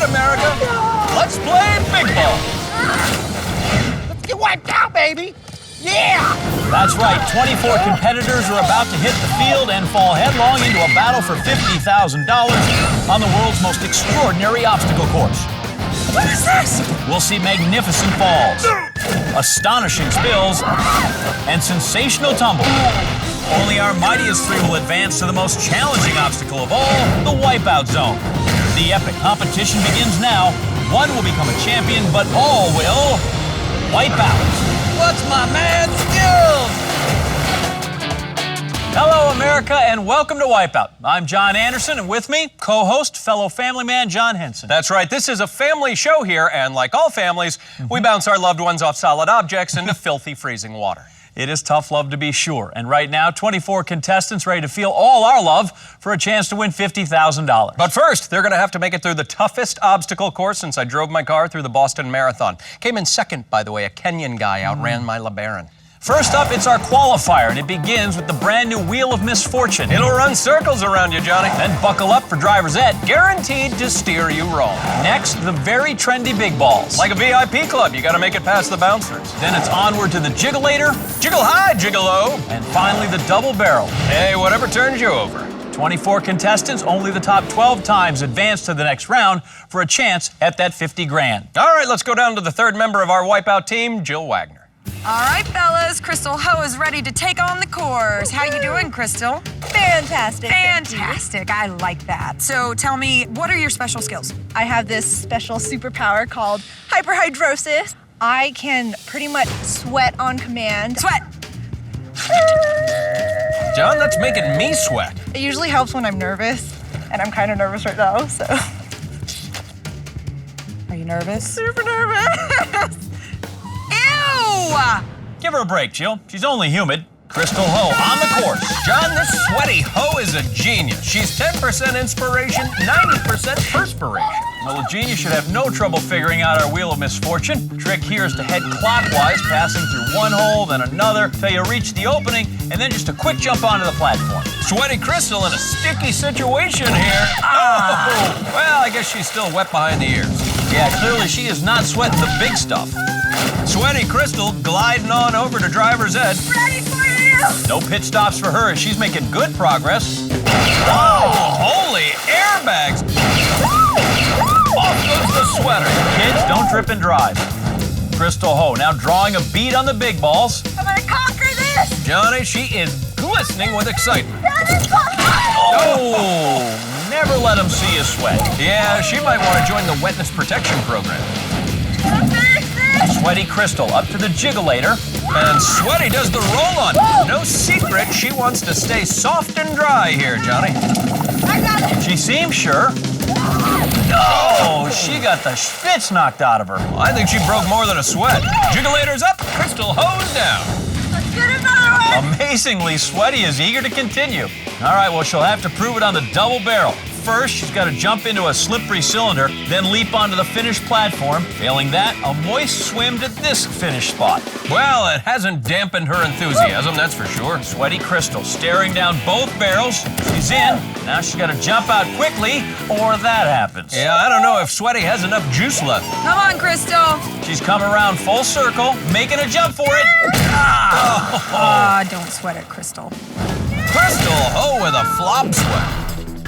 right, America. Let's play big ball. Let's get wiped out, baby. Yeah! That's right, 24 competitors are about to hit the field and fall headlong into a battle for $50,000 on the world's most extraordinary obstacle course. What is this? We'll see magnificent falls, astonishing spills, and sensational tumbles. Only our mightiest three will advance to the most challenging obstacle of all, the Wipeout Zone. The epic competition begins now. One will become a champion, but all will wipe out. What's my mad skills? Hello, America, and welcome to Wipeout. I'm John Anderson, and with me, co-host, fellow family man, John Henson. That's right, this is a family show here, and like all families, we bounce our loved ones off solid objects into filthy, freezing water. It is tough love to be sure, and right now, 24 contestants ready to feel all our love for a chance to win $50,000. But first, they're gonna have to make it through the toughest obstacle course since I drove my car through the Boston Marathon. Came in second, by the way, a Kenyan guy outran my LeBaron. First up, it's our qualifier, and it begins with the brand new Wheel of Misfortune. It'll run circles around you, Johnny. Then buckle up for driver's ed, guaranteed to steer you wrong. Next, the very trendy big balls. Like a VIP club, you gotta make it past the bouncers. Then it's onward to the jiggleator. Jiggle high, jiggle low. And finally, the double barrel. Hey, whatever turns you over. 24 contestants, only the top 12 times advance to the next round for a chance at that 50 grand. All right, let's go down to the third member of our Wipeout team, Jill Wagner. All right, fellas, Crystal Ho is ready to take on the course. How you doing, Crystal? Fantastic. Fantastic, I like that. So tell me, what are your special skills? I have this special superpower called hyperhidrosis. I can pretty much sweat on command. Sweat. John, that's making me sweat. It usually helps when I'm nervous, and I'm kind of nervous right now, so. Are you nervous? Super nervous. Ew! Give her a break, Jill. She's only humid. Crystal Ho on the course. John, this sweaty hoe is a genius. She's 10% inspiration, 90% perspiration. Well, a genius should have no trouble figuring out our Wheel of Misfortune. The trick here is to head clockwise, passing through one hole, then another, till you reach the opening, and then just a quick jump onto the platform. Sweaty Crystal in a sticky situation here. Oh, well, I guess she's still wet behind the ears. Yeah, clearly she is not sweating the big stuff. Sweaty Crystal gliding on over to driver's ed. Ready for you! No pit stops for her as she's making good progress. Whoa, holy airbags. Off goes the sweater. Kids, don't trip and drive. Crystal Ho now drawing a bead on the big balls. I'm gonna conquer this! Johnny, she is glistening with excitement. Oh, never let them see you sweat. Yeah, she might want to join the wetness protection program. Sweaty Crystal up to the jiggleator. And Sweaty does the roll-on. No secret, she wants to stay soft and dry here, Johnny. I got it! She seems sure. No, she got the spits knocked out of her. I think she broke more than a sweat. Jiggleator's up, Crystal Ho's down. Let's get another one! Amazingly, Sweaty is eager to continue. All right, well, she'll have to prove it on the double barrel. First, she's got to jump into a slippery cylinder, then leap onto the finished platform. Failing that, a moist swim to this finish spot. Well, it hasn't dampened her enthusiasm, that's for sure. Sweaty Crystal staring down both barrels. She's in. Now she's got to jump out quickly, or that happens. Yeah, I don't know if Sweaty has enough juice left. Come on, Crystal. She's come around full circle, making a jump for it. Don't sweat it, Crystal. Crystal Ho with a flop sweat.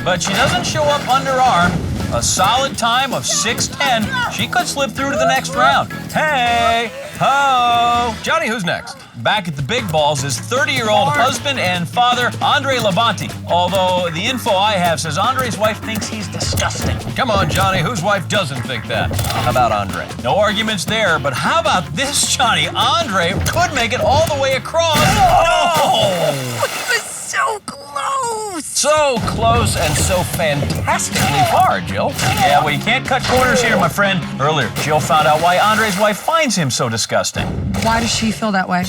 But she doesn't show up underarm. A solid time of 6:10. She could slip through to the next round. Hey, ho! Johnny, who's next? Back at the big balls is 30-year-old husband and father Andre Labonte. Although the info I have says Andre's wife thinks he's disgusting. Come on, Johnny, whose wife doesn't think that? How about Andre? No arguments there, but how about this, Johnny? Andre could make it all the way across. No! It was so close. So close and so fantastically far, Jill. Yeah, well, you can't cut corners here, my friend. Earlier, Jill found out why Andre's wife finds him so disgusting. Why does she feel that way?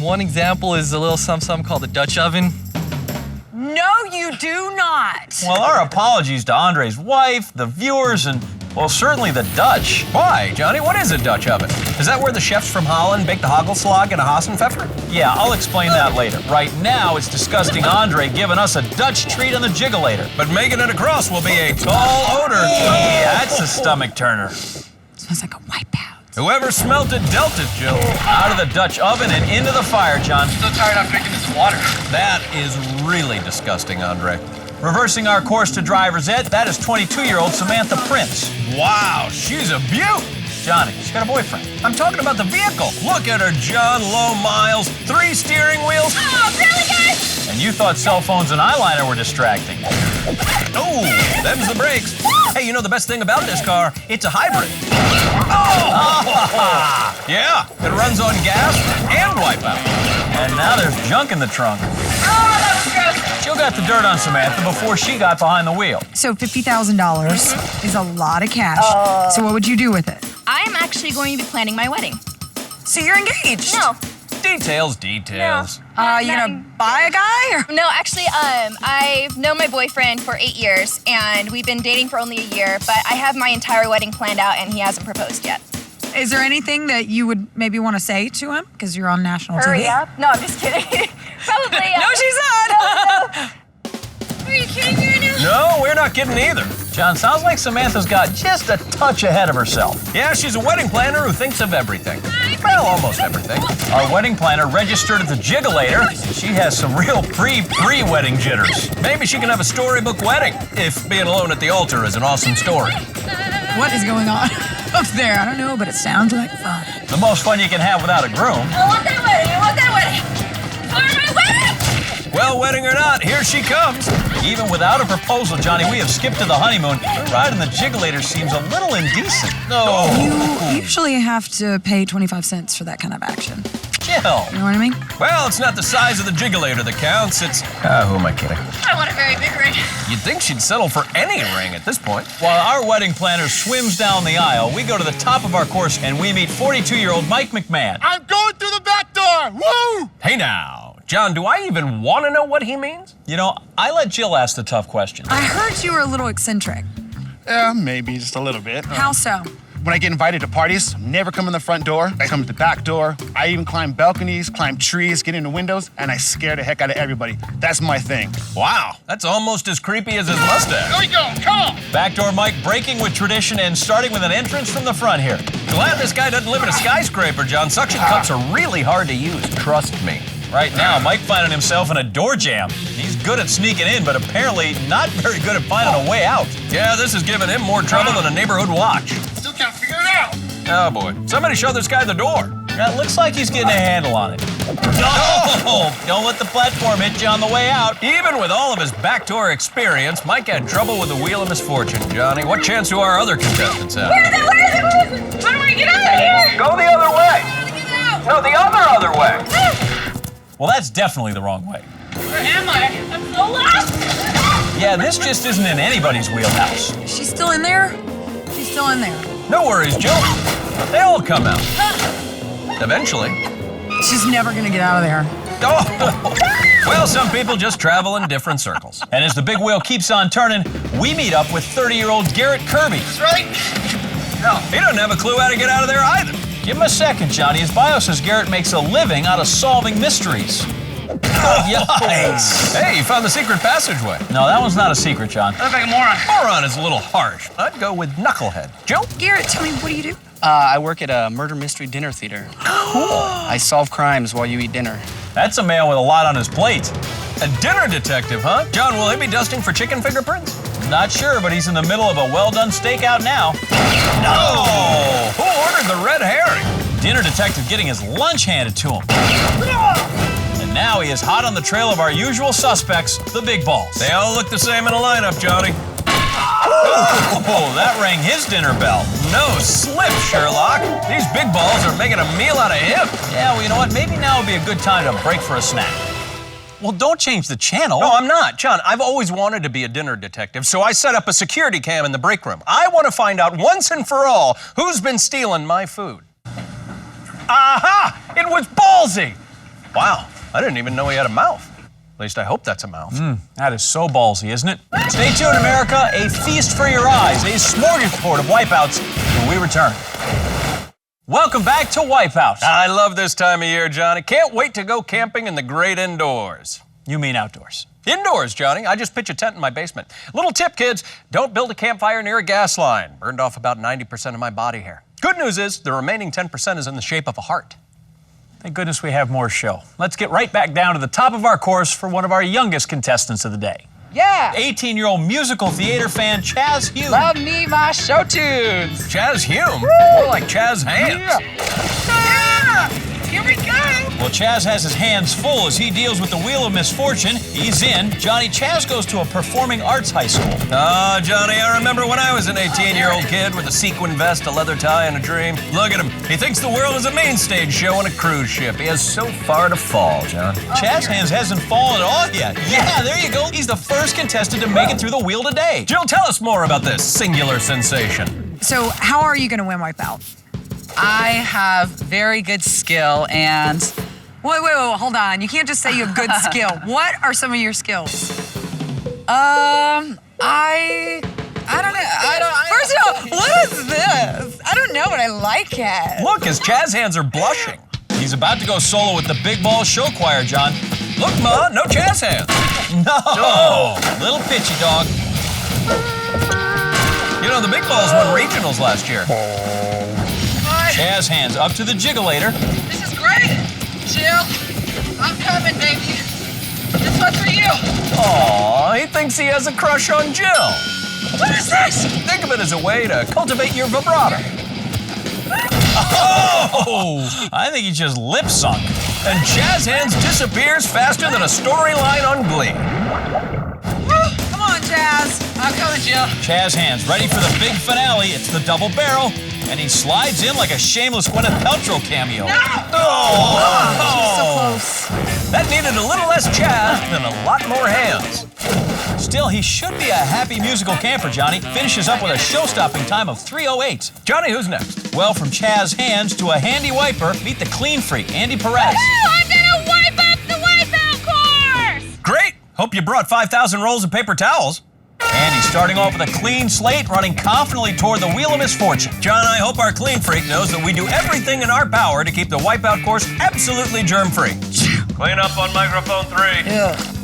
One example is a little something called the Dutch oven. No, you do not. Well, our apologies to Andre's wife, the viewers, and, well, certainly the Dutch. Why, Johnny? What is a Dutch oven? Is that where the chefs from Holland bake the hagelslag and a Hassenpfeffer? Yeah, I'll explain that later. Right now, it's disgusting Andre giving us a Dutch treat on the jiggleator. But making it across will be a tall order. That's a stomach turner. Smells like a wipeout. Whoever smelt it dealt it, Jill. Out of the Dutch oven and into the fire, John. Still tired after drinking this water. That is really disgusting, Andre. Reversing our course to driver's ed, that is 22-year-old Samantha Prince. Wow, she's a beaut. Johnny, she's got a boyfriend. I'm talking about the vehicle. Look at her, John. Low miles, 3 steering wheels. Oh, really, guys? And you thought cell phones and eyeliner were distracting. Oh, them's the brakes. Hey, you know the best thing about this car? It's a hybrid. Oh! Yeah, it runs on gas and Wipeout. And now there's junk in the trunk. Oh, that was gross. Jill got the dirt on Samantha before she got behind the wheel. So $50,000 is a lot of cash. So what would you do with it? I'm actually going to be planning my wedding. So you're engaged? No. Details. You gonna buy a guy? Or? No, actually, I've known my boyfriend for 8 years, and we've been dating for only a year, but I have my entire wedding planned out, and he hasn't proposed yet. Is there anything that you would maybe want to say to him? Because you're on national TV. Hurry up. No, I'm just kidding. Probably. No, she's not. No. Are you kidding me right now? No, we're not kidding either. John, sounds like Samantha's got just a touch ahead of herself. Yeah, she's a wedding planner who thinks of everything. Well, almost everything. Our wedding planner registered at the Jiggulator. She has some real pre-wedding jitters. Maybe she can have a storybook wedding, if being alone at the altar is an awesome story. What is going on up there? I don't know, but it sounds like fun. The most fun you can have without a groom. I want that wedding. I want that wedding. For my wedding! Well, wedding or not, here she comes. Even without a proposal, Johnny, we have skipped to the honeymoon. Her ride in the Jiggulator seems a little indecent. No. You usually have to pay 25 cents for that kind of action. Jill. You know what I mean? Well, it's not the size of the Jiggulator that counts, it's... who am I kidding? I want a very big ring. You'd think she'd settle for any ring at this point. While our wedding planner swims down the aisle, we go to the top of our course and we meet 42-year-old Mike McMahon. I'm going through the back door. Woo! Hey now, John, do I even want to know what he means? You know, I let Jill ask the tough questions. I heard you were a little eccentric. Yeah, maybe just a little bit. How so? When I get invited to parties, I never come in the front door. I come to the back door. I even climb balconies, climb trees, get into windows, and I scare the heck out of everybody. That's my thing. Wow, that's almost as creepy as his mustache. Here we go, come on! Backdoor Mike breaking with tradition and starting with an entrance from the front here. Glad this guy doesn't live in a skyscraper, John. Suction cups are really hard to use, trust me. Right now, Mike finding himself in a door jam. He's good at sneaking in, but apparently not very good at finding a way out. Yeah, this is giving him more trouble than a neighborhood watch. Still can't figure it out. Oh boy, somebody show this guy the door. Yeah, it looks like he's getting a handle on it. No! Don't let the platform hit you on the way out. Even with all of his backdoor experience, Mike had trouble with the wheel of misfortune, Johnny. What chance do our other contestants have? Where is it? Where is it? Where is it? How do I get out of here? Go the other way. How do I get out? No, the other way. Well, that's definitely the wrong way. Where am I? I'm so lost. Yeah, this just isn't in anybody's wheelhouse. She's still in there? She's still in there. No worries, Jill. They all come out. Eventually. She's never gonna get out of there. Oh. Well, some people just travel in different circles. And as the big wheel keeps on turning, we meet up with 30-year-old Garrett Kirby. Right? No, he doesn't have a clue how to get out of there either. Give him a second, Johnny. His bio says Garrett makes a living out of solving mysteries. Yikes. Hey, you found the secret passageway. No, that one's not a secret, John. I look like a moron. Moron is a little harsh. I'd go with knucklehead. Jill? Garrett, tell me, what do you do? I work at a murder mystery dinner theater. Cool. I solve crimes while you eat dinner. That's a man with a lot on his plate. A dinner detective, huh? John, will he be dusting for chicken fingerprints? Not sure, but he's in the middle of a well-done stakeout now. No! Who ordered the red herring? Dinner detective getting his lunch handed to him. And now he is hot on the trail of our usual suspects, the big balls. They all look the same in a lineup, Johnny. Oh, that rang his dinner bell. No slip, Sherlock. These big balls are making a meal out of him. Yeah, well, you know what? Maybe now would be a good time to break for a snack. Well, don't change the channel. No, I'm not. John, I've always wanted to be a dinner detective, so I set up a security cam in the break room. I want to find out once and for all who's been stealing my food. Aha! It was ballsy! Wow, I didn't even know he had a mouth. At least I hope that's a mouth. That is so ballsy, isn't it? Stay tuned, America. A feast for your eyes, a smorgasbord of wipeouts when we return. Welcome back to Wipeout. I love this time of year, Johnny. Can't wait to go camping in the great indoors. You mean outdoors. Indoors, Johnny. I just pitch a tent in my basement. Little tip, kids, don't build a campfire near a gas line. Burned off about 90% of my body hair. Good news is the remaining 10% is in the shape of a heart. Thank goodness we have more show. Let's get right back down to the top of our course for one of our youngest contestants of the day. Yeah. 18-year-old musical theater fan Chaz Hume. Love me my show tunes. Chaz Hume? More like Chaz Hands. Here we go. Well, Chaz has his hands full as he deals with the wheel of misfortune. He's in. Johnny, Chaz goes to a performing arts high school. Ah, Johnny, I remember when I was an 18-year-old kid with a sequin vest, a leather tie, and a dream. Look at him. He thinks the world is a main stage show on a cruise ship. He has so far to fall, John. Chaz Hands hasn't fallen at all yet. Yeah, there you go. He's the first contestant to make it through the wheel today. Jill, tell us more about this singular sensation. So how are you gonna win Wipeout? I have very good skill and Wait, hold on. You can't just say you have good skill. What are some of your skills? I don't know. First of all, what is this? I don't know, but I like it. Look, his Chaz Hands are blushing. He's about to go solo with the Big Ball Show Choir, John. Look, Ma, no Chaz Hands. No! Little pitchy dog. You know, the Big Balls won regionals last year. Chaz Hands up to the jiggulator. This is great. Jill, I'm coming, baby. This one's for you. Aw, he thinks he has a crush on Jill. What is this? Think of it as a way to cultivate your vibrato. Oh! I think he just lip sunk. And Chaz Hands disappears faster than a storyline on Glee. Come on, Jazz. I'm coming, Jill. Chaz Hands ready for the big finale. It's the double barrel. And he slides in like a shameless Gwyneth Paltrow cameo. So close. That needed a little less Chaz and a lot more hands. Still, he should be a happy musical camper, Johnny. Finishes up with a show-stopping time of 3:08. Johnny, who's next? Well, from Chaz Hands to a handy wiper, meet the clean freak, Andy Perez. I'm gonna wipe up the Wipeout course! Great. Hope you brought 5,000 rolls of paper towels. And he's starting off with a clean slate, running confidently toward the wheel of misfortune. John, I hope our clean freak knows that we do everything in our power to keep the Wipeout course absolutely germ-free. Clean up on microphone 3.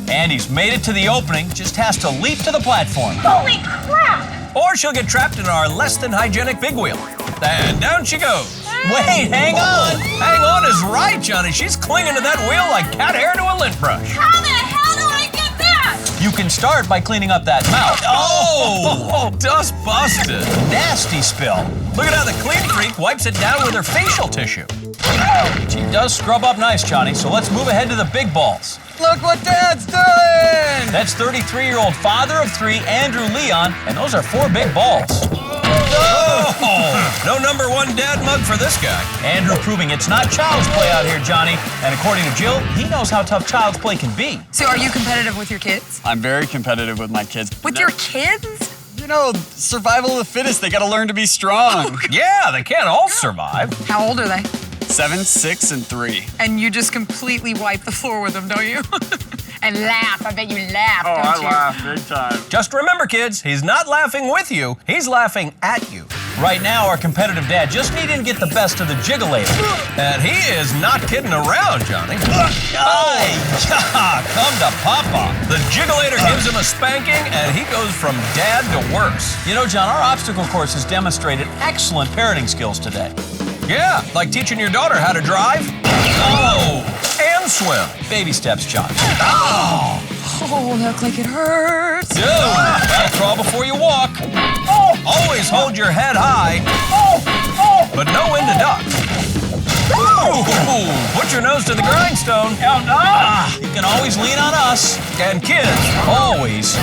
And he's made it to the opening, just has to leap to the platform. Holy crap! Or she'll get trapped in our less than hygienic big wheel. And down she goes. Wait, hang on. Hang on is right, Johnny. She's clinging to that wheel like cat hair to a lint brush. How the hell do I get that? You can start by cleaning up that mouth. Oh, dust busted. Nasty spill. Look at how the clean freak wipes it down with her facial tissue. She does scrub up nice, Johnny, so let's move ahead to the big balls. Look what Dad's doing. That's 33-year-old father of 3, Andrew Leon, and those are 4 big balls. Oh, no #1 dad mug for this guy. Andrew proving it's not child's play out here, Johnny. And according to Jill, he knows how tough child's play can be. So are you competitive with your kids? I'm very competitive with my kids. With your kids? You know, survival of the fittest. They got to learn to be strong. Yeah, they can't all survive. How old are they? 7, 6, and 3. And you just completely wipe the floor with them, don't you? And laugh. I bet you laugh, don't you? big time. Just remember, kids, he's not laughing with you, he's laughing at you. Right now, our competitive dad just needed to get the best of the jiggulator. And he is not kidding around, Johnny. Ay, yeah, come to Papa. The jiggulator gives him a spanking, and he goes from dad to worse. You know, John, our obstacle course has demonstrated excellent parenting skills today. Yeah, like teaching your daughter how to drive. Oh, and swim. Baby steps, John. Oh, look like it hurts. Dude, gotta crawl before you walk. Always hold your head high, but know when to duck. Put your nose to the grindstone. You can always lean on us. And kids, Always,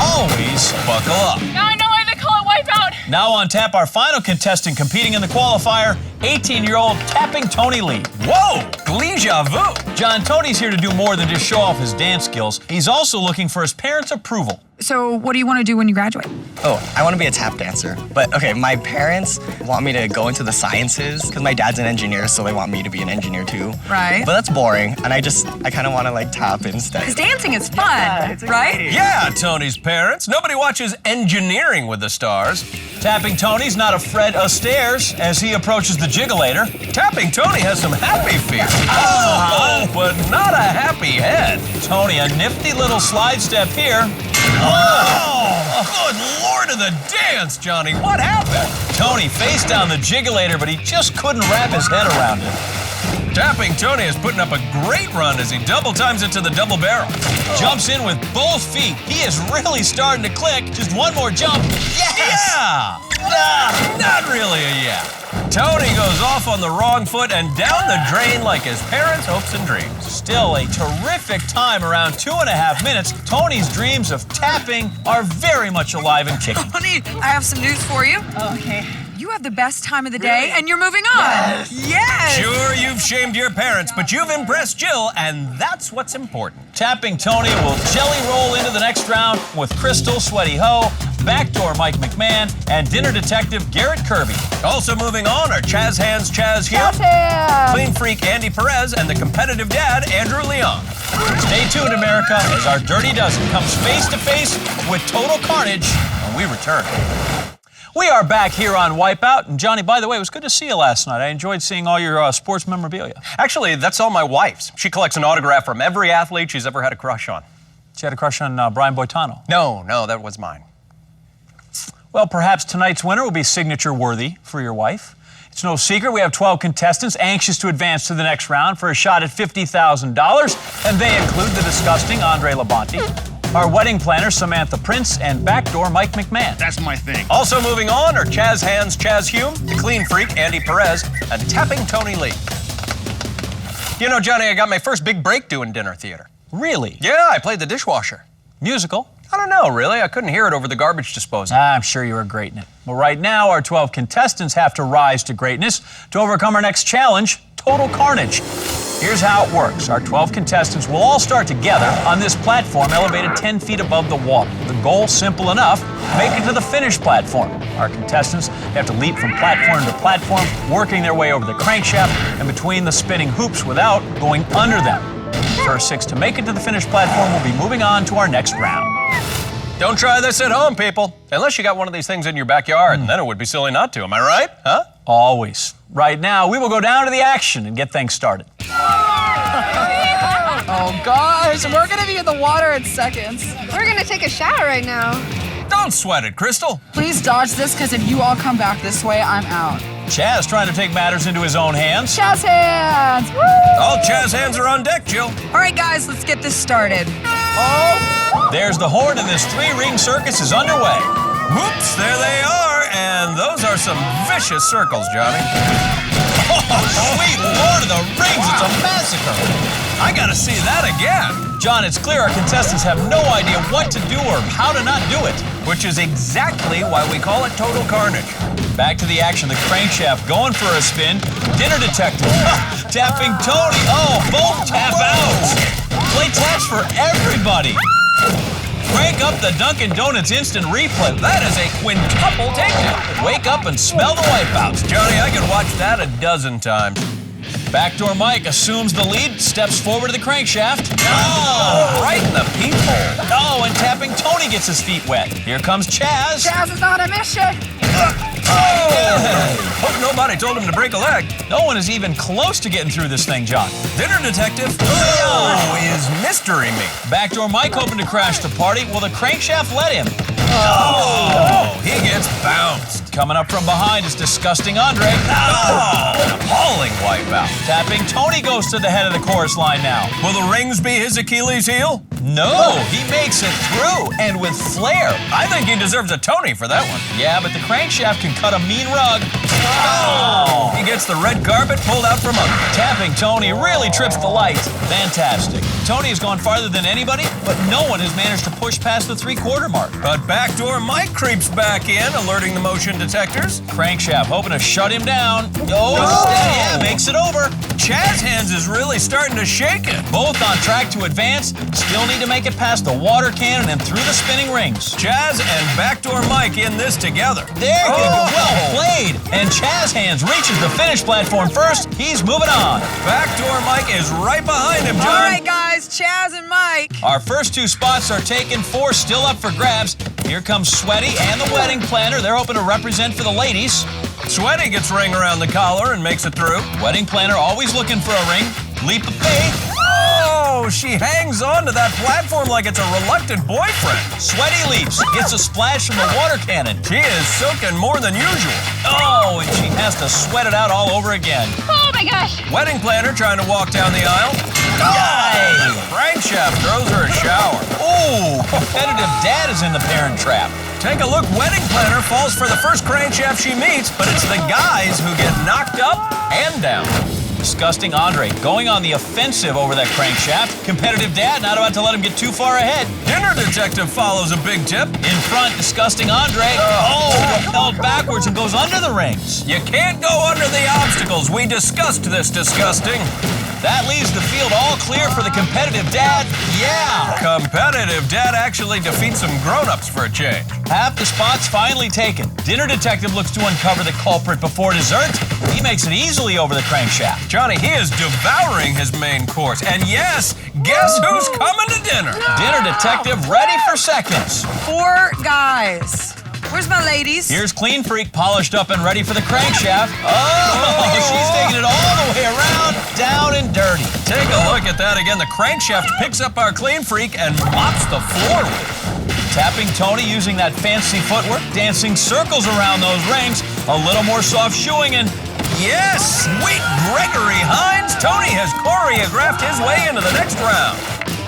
always buckle up. Now I know why they call it Wipeout. Now on tap, our final contestant competing in the qualifier, 18-year-old Tapping Tony Lee. Whoa, déjà vu. John, Tony's here to do more than just show off his dance skills. He's also looking for his parents' approval. So what do you want to do when you graduate? Oh, I want to be a tap dancer. But okay, my parents want me to go into the sciences because my dad's an engineer, so they want me to be an engineer too. Right. But that's boring, and I kind of want to like tap instead. Because dancing is fun, right? Yeah, Tony's parents. Nobody watches Engineering with the Stars. Tapping Tony's not a Fred Astaire's as he approaches the jiggulator. Tapping Tony has some happy feet. Oh, but not a happy head. Tony, a nifty little slide step here. Oh, good lord of the dance, Johnny. What happened? Tony faced down the jiggulator, but he just couldn't wrap his head around it. Tapping Tony is putting up a great run as he double times it to the double barrel. Jumps in with both feet. He is really starting to click. Just one more jump. Yes! Yeah! Not really a yeah. Tony goes off on the wrong foot and down the drain like his parents' hopes and dreams. Still a terrific time, around 2.5 minutes. Tony's dreams of tapping are very much alive and kicking. Honey, I have some news for you. Okay. You have the best time of the day, and you're moving on. Yes. Sure, you've shamed your parents, but you've impressed Jill, and that's what's important. Tapping Tony will jelly roll into the next round with Crystal Sweaty Ho, Backdoor Mike McMahon, and Dinner Detective Garrett Kirby. Also moving on are Chaz Hands Chaz Hume, Clean Freak Andy Perez, and the competitive dad Andrew Leon. Stay tuned, America, as our Dirty Dozen comes face to face with total carnage when we return. We are back here on Wipeout, and Johnny, by the way, it was good to see you last night. I enjoyed seeing all your sports memorabilia. Actually, that's all my wife's. She collects an autograph from every athlete she's ever had a crush on. She had a crush on Brian Boitano. No, that was mine. Well, perhaps tonight's winner will be signature worthy for your wife. It's no secret we have 12 contestants anxious to advance to the next round for a shot at $50,000, and they include the disgusting Andre Labonte, our wedding planner Samantha Prince, and Backdoor Mike McMahon. That's my thing. Also moving on are Chaz Hands Chaz Hume, the Clean Freak Andy Perez, and Tapping Tony Lee. You know, Johnny, I got my first big break doing dinner theater. Really? Yeah, I played the dishwasher. Musical? I don't know, really. I couldn't hear it over the garbage disposal. I'm sure you were great in it. Well, right now, our 12 contestants have to rise to greatness to overcome our next challenge, total carnage. Here's how it works. Our 12 contestants will all start together on this platform elevated 10 feet above the water. The goal, simple enough, make it to the finish platform. Our contestants have to leap from platform to platform, working their way over the crankshaft and between the spinning hoops without going under them. The first 6 to make it to the finish platform will be moving on to our next round. Don't try this at home, people. Unless you got one of these things in your backyard, and then it would be silly not to. Am I right? Huh? Always. Right now, we will go down to the action and get things started. Oh gosh, we're gonna be in the water in seconds. We're gonna take a shower right now. Don't sweat it, Crystal. Please dodge this, because if you all come back this way, I'm out. Chaz trying to take matters into his own hands. Chaz hands! Woo! All Chaz hands are on deck, Jill. All right, guys, let's get this started. There's the horn, and this 3-ring circus is underway. Whoops, there they are. And those are some vicious circles, Johnny. Oh, sweet Lord of the Rings, it's a massacre. I gotta see that again. John, it's clear our contestants have no idea what to do or how to not do it. Which is exactly why we call it total carnage. Back to the action, the crankshaft going for a spin. Dinner Detective tapping Tony. Oh, both tap out. Play taps for everybody. Crank up the Dunkin' Donuts instant replay. That is a quintuple takedown. Wake up and smell the wipeouts. Johnny, I could watch that a dozen times. Backdoor Mike assumes the lead, steps forward to the crankshaft. Oh, right in the peephole. Oh, and tapping Tony gets his feet wet. Here comes Chaz. Chaz is on a mission! Hope nobody told him to break a leg. No one is even close to getting through this thing, John. Dinner Detective is mystery meat. Backdoor Mike hoping to crash the party. Will the crankshaft let him? Oh, he gets bounced. Coming up from behind is disgusting Andre. Oh, appalling wipeout. Tapping Tony goes to the head of the chorus line now. Will the rings be his Achilles heel? No, he makes it through, and with flair. I think he deserves a Tony for that one. Yeah, but the crankshaft can cut a mean rug. Oh! He gets the red carpet pulled out from under. Tapping Tony really trips the light. Fantastic. Tony has gone farther than anybody, but no one has managed to push past the 3/4 mark. But Backdoor Mike creeps back in, alerting the motion detectors. Crankshaft hoping to shut him down. Oh, yeah, makes it over. Chaz Hands is really starting to shake it. Both on track to advance, still need to make it past the water cannon and through the spinning rings. Chaz and Backdoor Mike in this together. There you go, well played. And Chaz Hands reaches the finish platform first. He's moving on. Backdoor Mike is right behind him, John. All right, guys, Chaz and Mike. Our first 2 spots are taken, 4 still up for grabs. Here comes Sweaty and the wedding planner. They're hoping to represent for the ladies. Sweaty gets ring around the collar and makes it through. Wedding planner always looking for a ring. Leap of faith. Oh, she hangs on to that platform like it's a reluctant boyfriend. Sweaty leaps, gets a splash from the water cannon. She is soaking more than usual. Oh, and she has to sweat it out all over again. Oh my gosh. Wedding planner trying to walk down the aisle. Yay! Crankshaft throws her a shower. Ooh, competitive dad is in the parent trap. Take a look, wedding planner falls for the first crankshaft she meets, but it's the guys who get knocked up and down. Disgusting Andre going on the offensive over that crankshaft. Competitive dad not about to let him get too far ahead. Dinner detective follows a big tip. In front, disgusting Andre. Oh, repelled backwards and goes under the rings. You can't go under the obstacles. We discussed this disgusting. That leaves the field all clear for the competitive dad. Yeah! Competitive dad actually defeats some grown-ups for a change. Half the spots finally taken. Dinner detective looks to uncover the culprit before dessert. He makes it easily over the crankshaft. Johnny, he is devouring his main course. And yes, guess who's coming to dinner? Dinner detective ready for seconds. 4 guys. Where's my ladies? Here's Clean Freak polished up and ready for the crankshaft. Oh, she's taking it all the way around, down and dirty. Take a look at that again. The crankshaft picks up our Clean Freak and mops the floor with it. Tapping Tony using that fancy footwork, dancing circles around those rings. A little more soft shoeing and yes, sweet Gregory Hines. Tony has choreographed his way into the next round.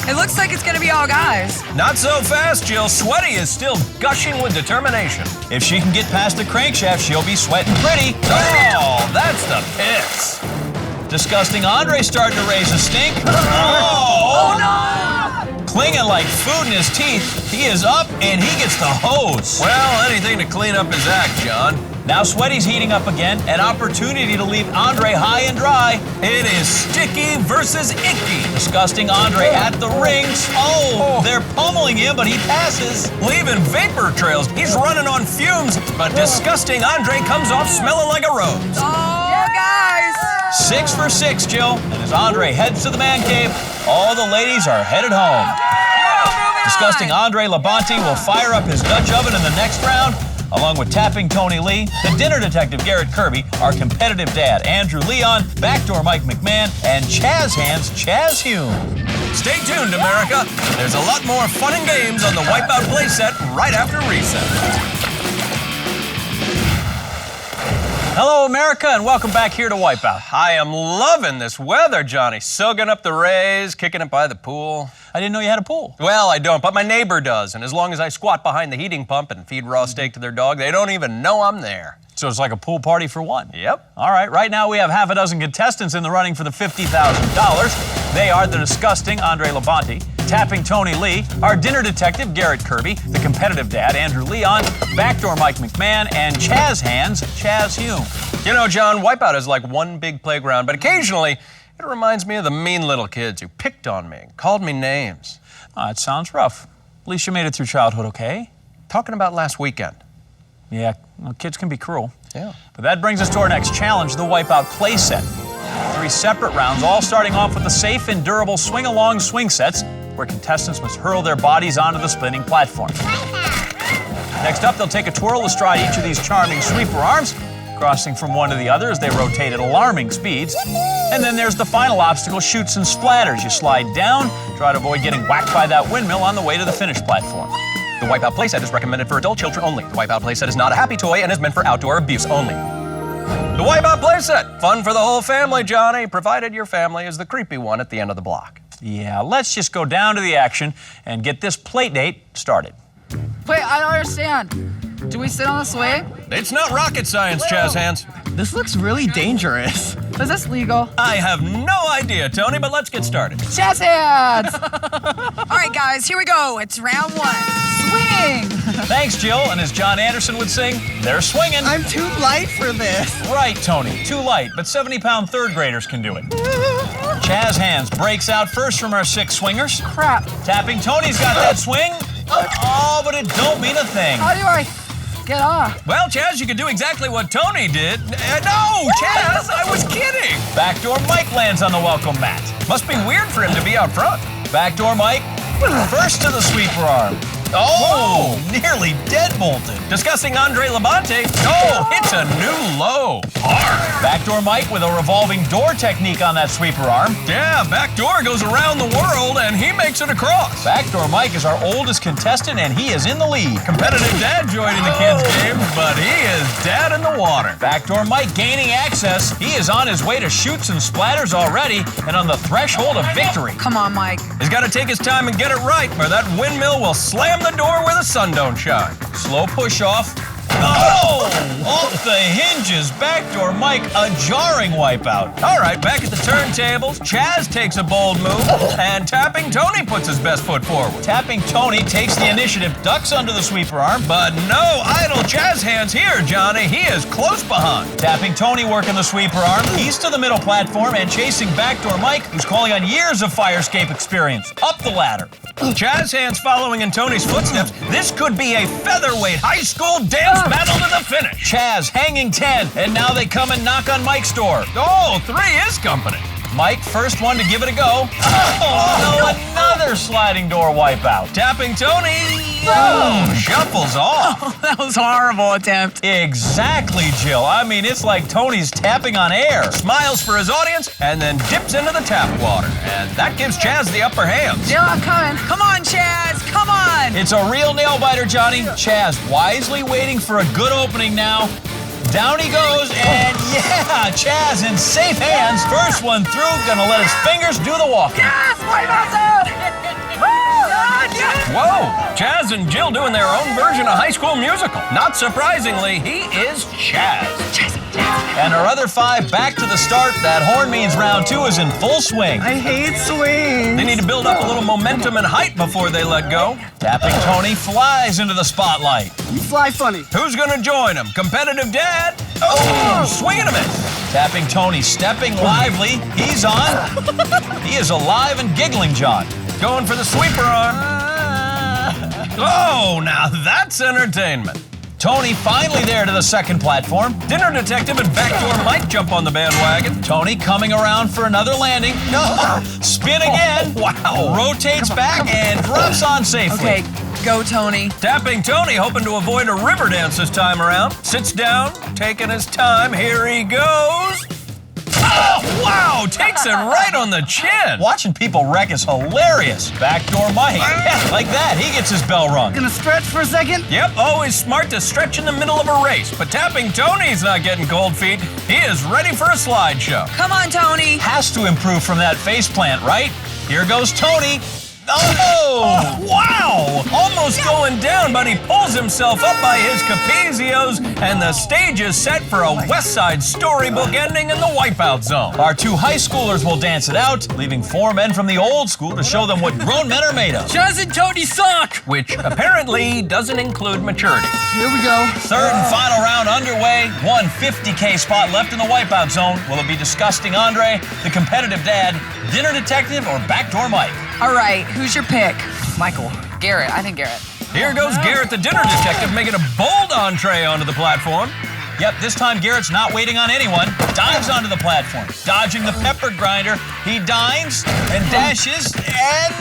It looks like it's gonna be all guys. Not so fast, Jill. Sweaty is still gushing with determination. If she can get past the crankshaft, she'll be sweating pretty. Oh, that's the piss. Disgusting Andre starting to raise a stink. Oh no! Clinging like food in his teeth, he is up and he gets the hose. Well, anything to clean up his act, John. Now Sweaty's heating up again. An opportunity to leave Andre high and dry. It is Sticky versus Icky. Disgusting Andre at the rings. Oh, they're pummeling him, but he passes. Leaving vapor trails. He's running on fumes, but Disgusting Andre comes off smelling like a rose. Oh, guys. 6 for 6, Jill. And as Andre heads to the man cave, all the ladies are headed home. Disgusting Andre Labonte will fire up his Dutch oven in the next round, along with Tapping Tony Lee, the dinner detective Garrett Kirby, our competitive dad Andrew Leon, Backdoor Mike McMahon, and Chaz Hands Chaz Hume. Stay tuned, America. There's a lot more fun and games on the Wipeout playset right after reset. Hello, America, and welcome back here to Wipeout. I am loving this weather, Johnny. Soaking up the rays, kicking it by the pool. I didn't know you had a pool. Well, I don't, but my neighbor does. And as long as I squat behind the heating pump and feed raw steak to their dog, they don't even know I'm there. So it's like a pool party for one. Yep. All right, right now we have half a dozen contestants in the running for the $50,000. They are the disgusting Andre Labonte, Tapping Tony Lee, our dinner detective Garrett Kirby, the competitive dad Andrew Leon, Backdoor Mike McMahon, and Chaz Hands Chaz Hume. You know, John, Wipeout is like one big playground, but occasionally it reminds me of the mean little kids who picked on me and called me names. Oh, it sounds rough. At least you made it through childhood, okay? Talking about last weekend. Yeah, well, kids can be cruel. Yeah. But that brings us to our next challenge, the Wipeout playset. 3 separate rounds, all starting off with the safe and durable swing-along swing sets, where contestants must hurl their bodies onto the spinning platform. Next up, they'll take a twirl astride each of these charming sweeper arms, crossing from one to the other as they rotate at alarming speeds. And then there's the final obstacle, shoots and splatters. You slide down, try to avoid getting whacked by that windmill on the way to the finish platform. The Wipeout playset is recommended for adult children only. The Wipeout playset is not a happy toy and is meant for outdoor abuse only. The Wipeout playset, fun for the whole family, Johnny, provided your family is the creepy one at the end of the block. Yeah, let's just go down to the action and get this plate date started. Wait, I don't understand. Do we sit on the swing? It's not rocket science, Chaz Hands. This looks really dangerous. Is this legal? I have no idea, Tony, but let's get started. Chaz hands! All right, guys, here we go. It's round 1. swing. Thanks, Jill, and as John Anderson would sing, they're swinging. I'm too light for this. Right, Tony, too light, but 70-pound third graders can do it. Chaz Hands breaks out first from our 6 swingers. Crap. Tapping Tony's got that swing. Oh, but it don't mean a thing. How do I get off? Well, Chaz, you can do exactly what Tony did. No, Chaz, I was kidding. Backdoor Mike lands on the welcome mat. Must be weird for him to be out front. Backdoor Mike, first to the sweeper arm. Oh, Nearly dead-bolted. discussing Andre Labonte. Oh, it's a new low. Hard. Backdoor Mike with a revolving door technique on that sweeper arm. Yeah, backdoor goes around the world and he makes it across. Backdoor Mike is our oldest contestant, and he is in the lead. Competitive dad joining the kids' games, but he is dad in the water. Backdoor Mike gaining access. He is on his way to shoots and splatters already, and on the threshold of victory. Come on, Mike. He's got to take his time and get it right, or that windmill will slam the door where the sun don't shine. Slow push off. Oh! Off the hinges. Backdoor Mike, a jarring wipeout. All right, back at the turntables, Chaz takes a bold move, and Tapping Tony puts his best foot forward. Tapping Tony takes the initiative, ducks under the sweeper arm. But no idle Chaz hands here, Johnny. He is close behind. Tapping Tony working the sweeper arm. He's to the middle platform and chasing Backdoor Mike, who's calling on years of fire escape experience. Up the ladder. Chaz hands following in Tony's footsteps. This could be a featherweight high school dance battle to the finish. Chaz hanging 10, and now they come and knock on Mike's door. Oh, 3 is company. Mike, first one to give it a go. Oh, no, another sliding door wipeout. Tapping Tony. Shuffles off. That was a horrible attempt. Exactly, Jill. I mean, it's like Tony's tapping on air. Smiles for his audience and then dips into the tap water. And that gives Chaz the upper hand. Jill, I'm coming. Come on, Chaz. Come on. It's a real nail biter, Johnny. Chaz wisely waiting for a good opening now. Down he goes, and yeah, Chaz in safe hands. First one through, gonna let his fingers do the walking. Yes, Wipeout zone. Whoa, Chaz and Jill doing their own version of High School Musical. Not surprisingly, he is Chaz. And our other 5 back to the start. That horn means round 2 is in full swing. I hate swings. They need to build up a little momentum and height before they let go. Tapping Tony flies into the spotlight. You fly funny. Who's gonna join him? Competitive dad? Oh, swing and a miss. Tapping Tony, stepping lively. He's on. He is alive and giggling, John. Going for the sweeper arm. Oh, now that's entertainment. Tony finally there to the second platform. Dinner Detective and Backdoor Mike jump on the bandwagon. Tony coming around for another landing. Spin again. Wow. Rotates back and drops on safely. Okay, go, Tony. Tapping Tony, hoping to avoid a river dance this time around. Sits down, taking his time. Here he goes. Oh, wow, takes it right on the chin. Watching people wreck is hilarious. Backdoor Mike. Yeah, like that, he gets his bell rung. Gonna stretch for a second? Yep, always smart to stretch in the middle of a race. But Tapping Tony's not getting cold feet. He is ready for a slideshow. Come on, Tony. Has to improve from that faceplant, right? Here goes Tony. Oh, wow! Almost going down, but he pulls himself up by his capazios, and the stage is set for a West Side storybook ending in the Wipeout Zone. Our 2 high schoolers will dance it out, leaving 4 men from the old school to show them what grown men are made of. Chaz and Tony suck. Which apparently doesn't include maturity. Here we go. Third and final round underway. 150K spot left in the Wipeout Zone. Will it be Disgusting Andre, the competitive dad, Dinner Detective, or Backdoor Mike? All right, who's your pick? Michael. Garrett, I think Garrett. Here goes Garrett, the Dinner Detective, making a bold entree onto the platform. Yep, this time Garrett's not waiting on anyone. Dives onto the platform, dodging the pepper grinder. He dines and dashes and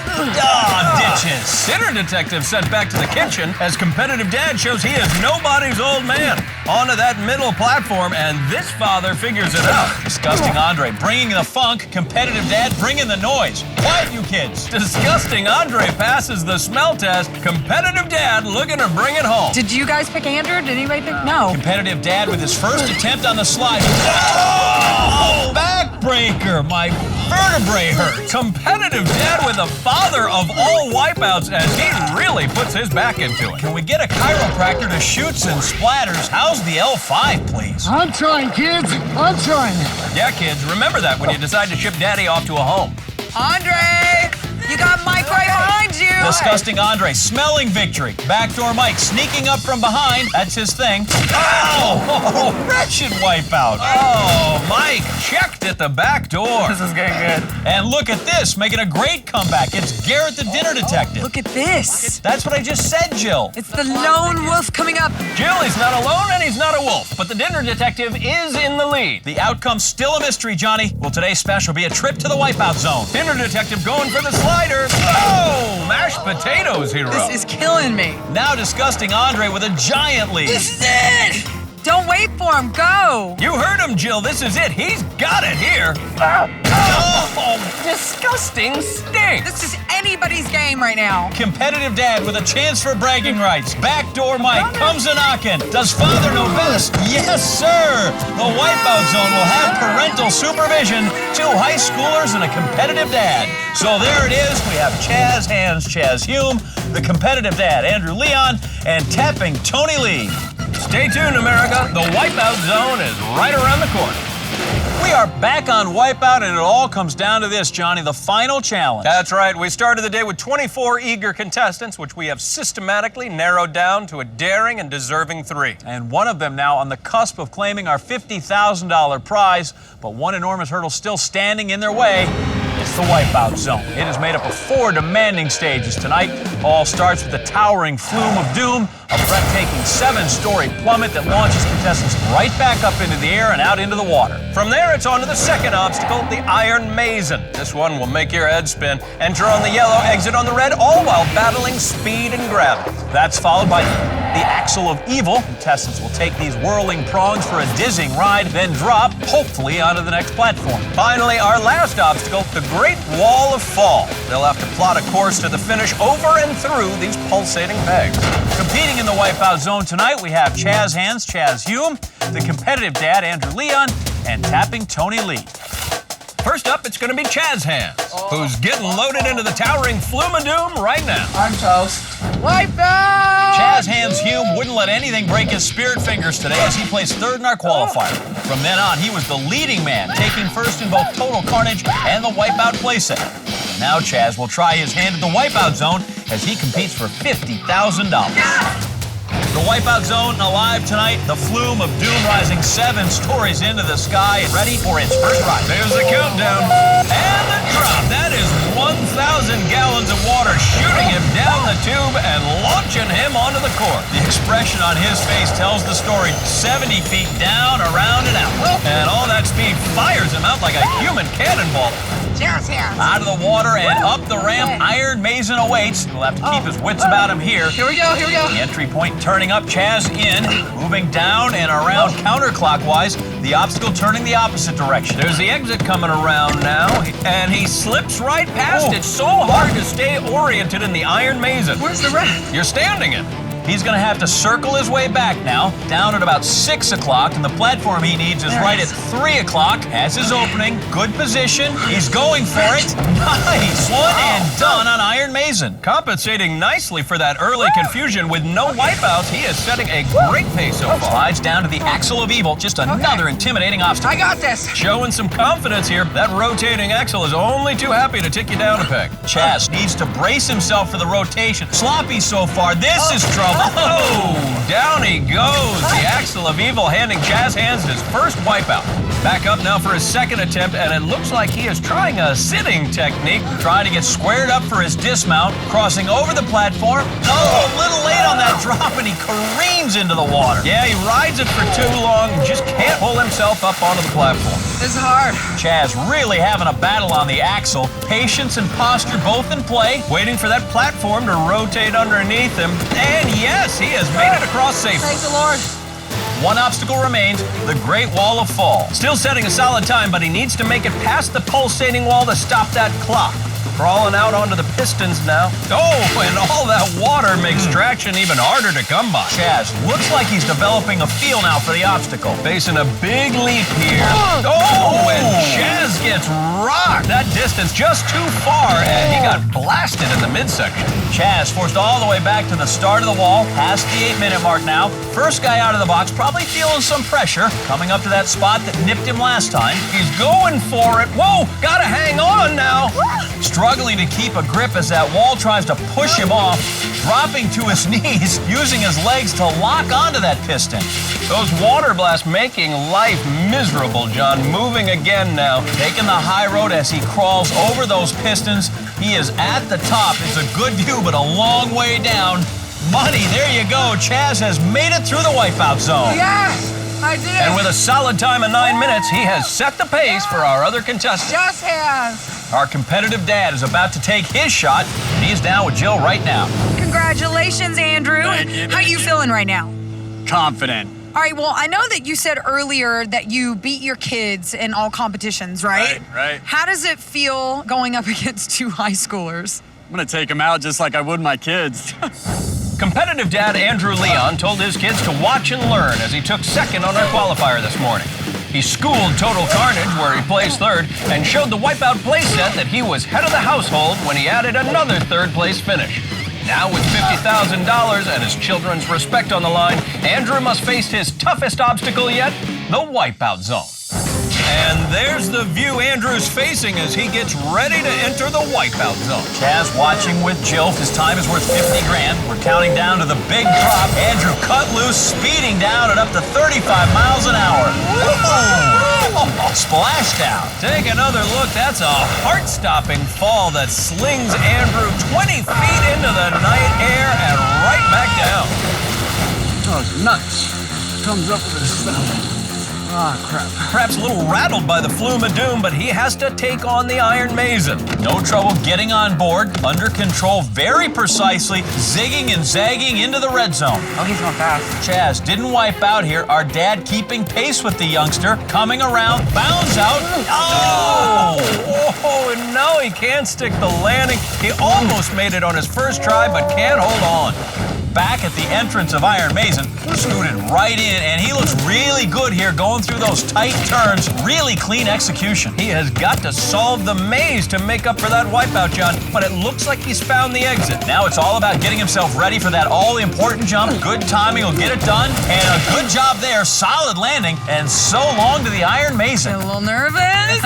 ditches. Dinner Detective sent back to the kitchen as competitive dad shows he is nobody's old man. Onto that middle platform, and this father figures it out. Disgusting Andre bringing the funk, competitive dad bringing the noise. Quiet, you kids. Disgusting Andre passes the smell test. Competitive dad looking to bring it home. Did you guys pick Andrew? Did anybody pick? No. Competitive dad with his first attempt on the slide. Oh! Backbreaker. My vertebrae hurts. Competitive dad with the father of all wipeouts as he really puts his back into it. Can we get a chiropractor to shoots and splatters? How's the L5, please? I'm trying, kids. I'm trying. Yeah, kids, remember that when you decide to ship daddy off to a home. Andre, you got Mike right behind you. Disgusting Andre smelling victory. Backdoor Mike sneaking up from behind. That's his thing. Oh, wretched Wipeout. Oh, Mike checked at the back door. This is getting good. And look at this, making a great comeback. It's Garrett the dinner detective. Look at this. That's what I just said, Jill. It's the lone wolf coming up. Jill, he's not alone and he's not a wolf, but the dinner detective is in the lead. The outcome's still a mystery, Johnny. Will today's special be a trip to the Wipeout zone? Dinner detective going for the slider. Oh, mashed potatoes, hero. This is killing me. Now Disgusting Andre with a giant lead. This is it. Don't wait for him. Go. You heard him, Jill. This is it. He's got it here. Oh, disgusting stink. This is anybody's game right now. Competitive dad with a chance for bragging rights. Backdoor Mike comes a knocking. Does father know best? Yes, sir. The Wipeout zone will have parental supervision. 2 high schoolers and a competitive dad. So there it is. We have Chaz Hands, Chaz Hume, the competitive dad, Andrew Leon, and tapping Tony Lee. Stay tuned, America. The Wipeout zone is right around the corner. We are back on Wipeout, and it all comes down to this, Johnny, the final challenge. That's right. We started the day with 24 eager contestants, which we have systematically narrowed down to a daring and deserving 3. And one of them now on the cusp of claiming our $50,000 prize, but one enormous hurdle still standing in their way. It's the Wipeout zone. It is made up of 4 demanding stages tonight. All starts with the towering flume of doom, a breathtaking 7-story plummet that launches contestants right back up into the air and out into the water. From there, it's on to the second obstacle, the Iron Mason. This one will make your head spin. Enter on the yellow, exit on the red, all while battling speed and gravity. That's followed by the Axle of Evil. Contestants will take these whirling prongs for a dizzying ride, then drop, hopefully, onto the next platform. Finally, our last obstacle, the Great Wall of Fall. They'll have to plot a course to the finish over and through these pulsating pegs. Competing in the Wipeout zone tonight, we have Chaz Hands, Chaz Hume, the competitive dad, Andrew Leon, and tapping Tony Lee. First up, it's going to be Chaz Hands, who's getting loaded into the towering flume of doom right now. I'm toast. Wipeout! Chaz Hands Hume wouldn't let anything break his spirit fingers today as he placed 3rd in our qualifier. From then on, he was the leading man, taking 1st in both Total Carnage and the Wipeout playset. Now Chaz will try his hand at the Wipeout zone as he competes for $50,000. The Wipeout zone alive tonight, the flume of doom rising 7 stories into the sky, ready for its first ride. There's the countdown. And the drop. That is 1,000 gallons of water shooting him down the tube and launching him onto the course. The expression on his face tells the story. 70 feet down, around and out. And all that speed fires him out like a human cannonball. Cheers here. Out of the water and up the ramp, Iron Mason awaits. He'll have to keep his wits about him here. Here we go, here we go. The entry point turning up, Chaz in, moving down and around counterclockwise, the obstacle turning the opposite direction. There's the exit coming around now, and he slips right past it. So hard to stay oriented in the Iron Mason. Where's the rest? You're standing it. He's going to have to circle his way back now, down at about 6 o'clock, and the platform he needs is right at 3 o'clock. Has his opening, good position, he's going for it. Nice! One and done on Iron Mason. Compensating nicely for that early confusion with no wipeouts, he is setting a great pace so far. Slides down to the Axle of Evil, just another intimidating obstacle. I got this. Showing some confidence here. That rotating axle is only too happy to tick you down a peg. Chaz needs to brace himself for the rotation. Sloppy so far, this is trouble. Oh, down he goes. The Axle of Evil handing Chaz Hands his first wipeout. Back up now for his second attempt, and it looks like he is trying a sitting technique. Trying to get squared up for his dismount, crossing over the platform. Oh, a little late on that drop, and he careens into the water. Yeah, he rides it for too long, just can't pull himself up onto the platform. This is hard. Chaz really having a battle on the axle. Patience and posture both in play. Waiting for that platform to rotate underneath him. And yes, he has made it across safely. Thank the Lord. One obstacle remains, the Great Wall of Fall. Still setting a solid time, but he needs to make it past the pulsating wall to stop that clock. Crawling out onto the pistons now. Oh, and all that water makes traction even harder to come by. Chaz looks like he's developing a feel now for the obstacle. Facing a big leap here. Oh, and Chaz gets rocked. That distance just too far, and he got blasted in the midsection. Chaz forced all the way back to the start of the wall, past the 8-minute mark now. First guy out of the box, probably feeling some pressure, coming up to that spot that nipped him last time. He's going for it. Whoa, gotta hang on now. struggling to keep a grip as that wall tries to push him off, dropping to his knees, using his legs to lock onto that piston. Those water blasts making life miserable, John. Moving again now. Taking the high road as he crawls over those pistons. He is at the top. It's a good view, but a long way down. Money, there you go. Chaz has made it through the wipeout zone. Yes, I did. And with a solid time of 9 minutes, he has set the pace for our other contestant. Just has. Our competitive dad is about to take his shot, and he's down with Jill right now. Congratulations, Andrew. How you feeling right now? Confident. All right, well, I know that you said earlier that you beat your kids in all competitions, right? Right. How does it feel going up against two high schoolers? I'm gonna take them out just like I would my kids. Competitive dad Andrew Leon told his kids to watch and learn as he took second on our qualifier this morning. He schooled Total Carnage, where he placed third, and showed the Wipeout playset that he was head of the household when he added another third-place finish. Now with $50,000 and his children's respect on the line, Andrew must face his toughest obstacle yet, the Wipeout zone. And there's the view Andrew's facing as he gets ready to enter the Wipeout zone. Chaz watching with Jill. His time is worth 50 grand. We're counting down to the big drop. Andrew cut loose, speeding down at up to 35 miles an hour. Whoa! Splashdown. Take another look. That's a heart-stopping fall that slings Andrew 20 feet into the night air and right back down. Oh, it's nuts. Comes up with this stuff. Ah, crap. Perhaps a little rattled by the flume of doom, but he has to take on the Iron Mason. No trouble getting on board, under control very precisely, zigging and zagging into the red zone. Oh, he's going fast. Chaz didn't wipe out here. Our dad keeping pace with the youngster, coming around, bounds out. Oh, and now he can't stick the landing. He almost made it on his first try, but can't hold on. Back at the entrance of Iron Mason, scooted right in, and he looks really good here going through those tight turns. Really clean execution. He has got to solve the maze to make up for that wipeout, John, but it looks like he's found the exit. Now it's all about getting himself ready for that all-important jump. Good timing will get it done, and a good job there. Solid landing, and so long to the Iron Mason. A little nervous?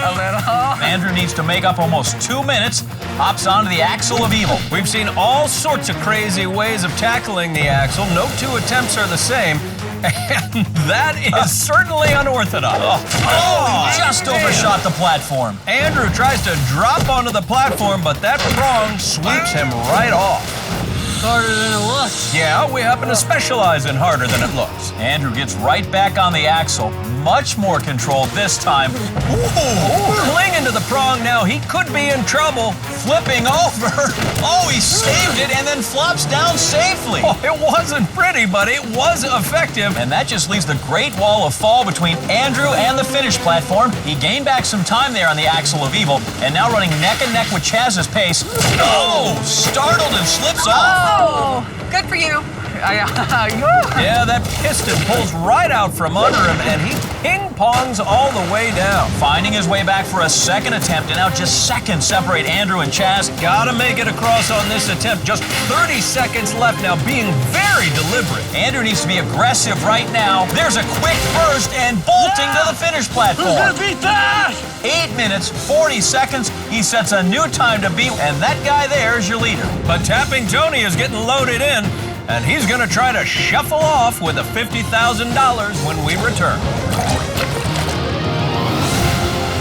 A little. Andrew needs to make up almost 2 minutes. Hops onto the axle of evil. We've seen all sorts of crazy ways of tackling the axle. No two attempts are the same. And that is certainly unorthodox. Just overshot the platform. Andrew tries to drop onto the platform, but that prong sweeps him right off. Harder than it looks. Yeah, we happen to specialize in harder than it looks. Andrew gets right back on the axle. Much more control this time. Clinging to the prong now, he could be in trouble. Flipping over. Oh, he saved it and then flops down safely. Oh, it wasn't pretty, but it was effective. And that just leaves the great wall of fall between Andrew and the finish platform. He gained back some time there on the axle of evil, and now running neck and neck with Chaz's pace. Oh, startled and slips off. Oh, good for you. Yeah, that piston pulls right out from under him, and he ping-pongs all the way down. Finding his way back for a second attempt, and now just seconds separate Andrew and Chaz. Gotta make it across on this attempt. Just 30 seconds left now, being very deliberate. Andrew needs to be aggressive right now. There's a quick burst and bolting to the finish platform. Who's gonna beat that? 8 minutes, 40 seconds. He sets a new time to beat, and that guy there is your leader. But Tapping Tony is getting loaded in, and he's gonna try to shuffle off with the $50,000 when we return.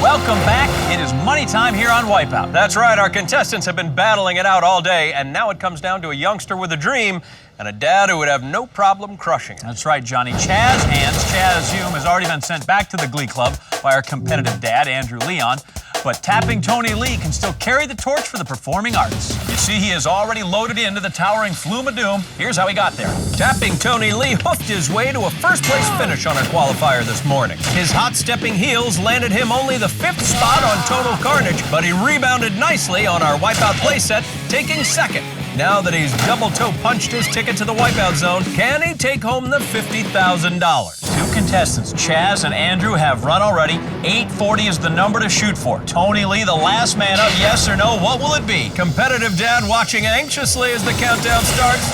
Welcome back. It is money time here on Wipeout. That's right, our contestants have been battling it out all day, and now it comes down to a youngster with a dream and a dad who would have no problem crushing it. That's right, Johnny. Chaz Hume has already been sent back to the Glee Club by our competitive dad, Andrew Leon. But Tapping Tony Lee can still carry the torch for the performing arts. You see, he is already loaded into the towering Flume of Doom. Here's how he got there. Tapping Tony Lee hoofed his way to a first-place finish on our qualifier this morning. His hot-stepping heels landed him only the 5th spot on Total Carnage, but he rebounded nicely on our Wipeout playset, taking second. Now that he's double-toe punched his ticket to the Wipeout zone, can he take home the $50,000? Two contestants, Chaz and Andrew, have run already. 840 is the number to shoot for. Tony Lee, the last man up, yes or no? What will it be? Competitive dad watching anxiously as the countdown starts.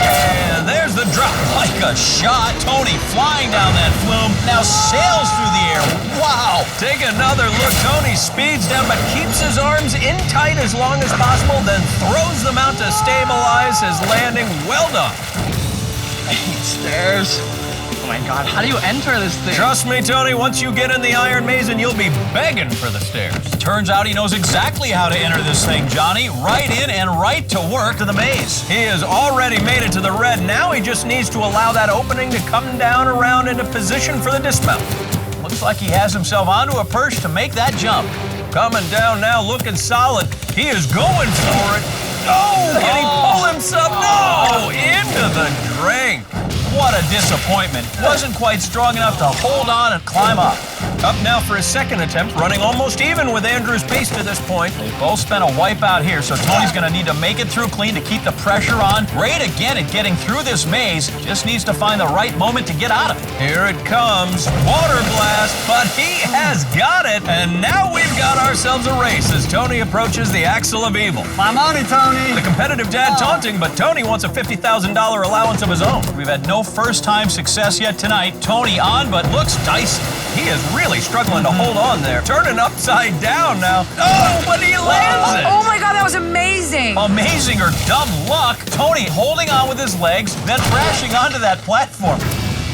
And there's the drop like a shot. Tony flying down that flume, now sails through the air. Wow! Take another look. Tony speeds down but keeps his arms in tight as long as possible, then throws them out to stabilize his landing. Well done. Stairs. Oh my God, how do you enter this thing? Trust me, Tony, once you get in the Iron Maze, and you'll be begging for the stairs. Turns out he knows exactly how to enter this thing, Johnny. Right in and right to work to the maze. He has already made it to the red. Now he just needs to allow that opening to come down around into position for the dismount. Looks like he has himself onto a perch to make that jump. Coming down now, looking solid. He is going for it. Oh, can he pull himself? No, into the drink. What a disappointment. Wasn't quite strong enough to hold on and climb up. Up now for his second attempt, running almost even with Andrew's pace to this point. They both spent a wipeout here, so Tony's gonna need to make it through clean to keep the pressure on. Great again at getting through this maze. Just needs to find the right moment to get out of it. Here it comes, water blast, but he has got it. And now we've got ourselves a race as Tony approaches the axle of evil. I'm on it, Tony. The competitive dad taunting, but Tony wants a $50,000 allowance of his own. We've had no first-time success yet tonight. Tony on, but looks dicey. He is really struggling to hold on there. Turning upside down now. Oh, but he lands it. Oh my God, that was amazing. Amazing or dumb luck. Tony holding on with his legs, then crashing onto that platform.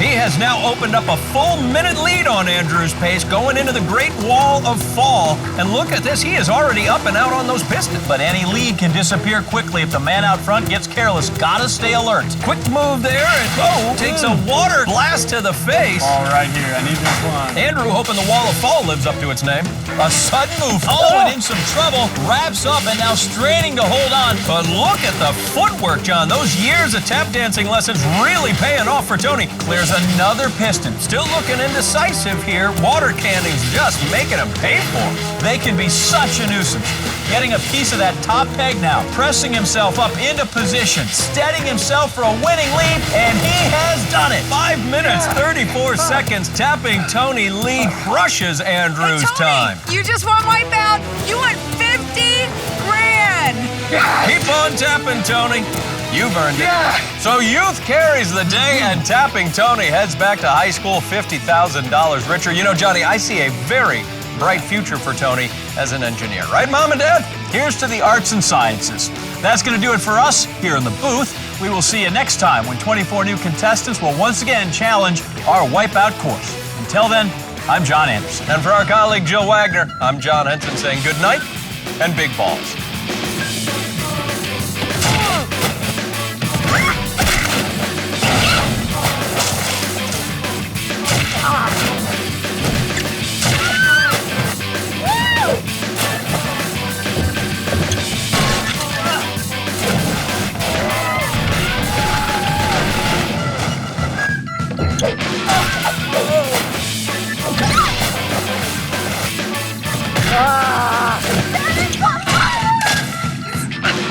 He has now opened up a full minute lead on Andrew's pace, going into the Great Wall of Fall. And look at this, he is already up and out on those pistons. But any lead can disappear quickly if the man out front gets careless. Gotta stay alert. Quick move there, and takes a water blast to the face. All right here, I need this one. Andrew hoping the Wall of Fall lives up to its name. A sudden move. Oh, and in some trouble. Wraps up and now straining to hold on. But look at the footwork, John. Those years of tap dancing lessons really paying off for Tony. Clears another piston. Still looking indecisive here. Water canning's just making him pay for it. They can be such a nuisance. Getting a piece of that top peg now. Pressing himself up into position. Steadying himself for a winning lead, and he has done it. 5 minutes, 34 seconds. Tapping Tony Lee crushes Andrew's Tony, time. you just won Wipeout. You won 50 grand. Keep on tapping, Tony. You've earned it. So youth carries the day, and tapping Tony heads back to high school, $50,000 richer. You know, Johnny, I see a very bright future for Tony as an engineer. Right, Mom and Dad? Here's to the arts and sciences. That's going to do it for us here in the booth. We will see you next time when 24 new contestants will once again challenge our Wipeout course. Until then, I'm John Anderson. And for our colleague Jill Wagner, I'm John Henson saying good night and big balls.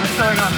What's going on?